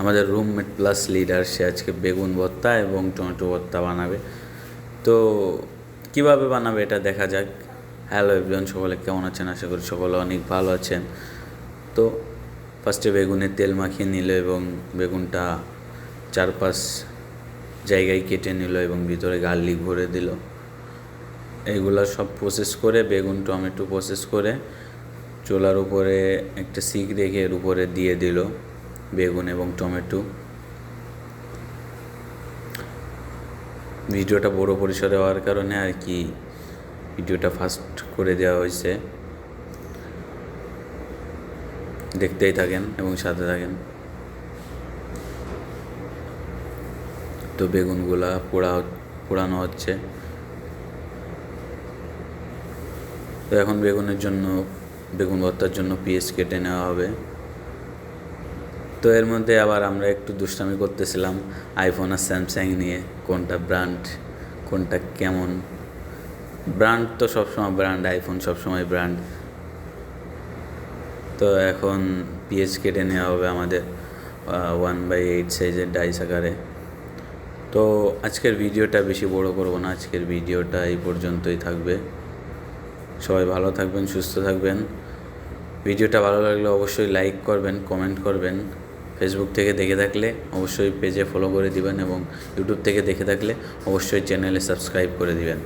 আমাদের roommate plus leader, সে আজকে বেগুন ভর্তা এবং টমেটো ভর্তা বানাবে। তো কিভাবে বানাবে এটা দেখা যাক। হ্যালো এভরিওয়ান, সকলে কেমন আছেন? আশা করি সকলে অনেক ভালো আছেন। তো ফার্স্টে বেগুনে তেল মাখিয়ে নিল এবং বেগুনটা 4-5 জায়গায় কেটে নিল এবং ভিতরে গার্লিক ভরে দিল। এইগুলো সব প্রসেস করে বেগুন টমেটো প্রসেস করে চুলার উপরে একটা শিক রেখে এর উপরে দিয়ে দিল বেগুন এবং টমেটো। ভিডিওটা বড় পরিসরে হওয়ার কারণে আর কি ভিডিওটা ফাস্ট করে দেওয়া হয়েছে। দেখতেই থাকেন এবং সাথে থাকেন। তো বেগুনগুলা পোড়ানো হচ্ছে। তো এখন বেগুন ভর্তার জন্য পেঁয়াজ কেটে নেওয়া হবে। তো এর মধ্যে আবার আমরা একটু দুষ্টামি করতেছিলাম আইফোন আর স্যামসাং নিয়ে, কোনটা ব্র্যান্ড, কোনটা কেমন। ব্র্যান্ড তো সবসময় ব্র্যান্ড, আইফোন সবসময় ব্র্যান্ড। তো এখন পেঁয়াজ কেটে নেওয়া হবে আমাদের 1/8 সাইজের ডাইস আকারে। তো আজকের ভিডিওটা বেশি বড় করব না, আজকের ভিডিওটা এই পর্যন্তই থাকবে। সবাই ভালো থাকবেন, সুস্থ থাকবেন। ভিডিওটা ভালো লাগলে অবশ্যই লাইক করবেন, কমেন্ট করবেন। ফেসবুক থেকে দেখে থাকলে অবশ্যই পেজে ফলো করে দিবেন এবং ইউটিউব থেকে দেখে থাকলে অবশ্যই চ্যানেলে সাবস্ক্রাইব করে দিবেন।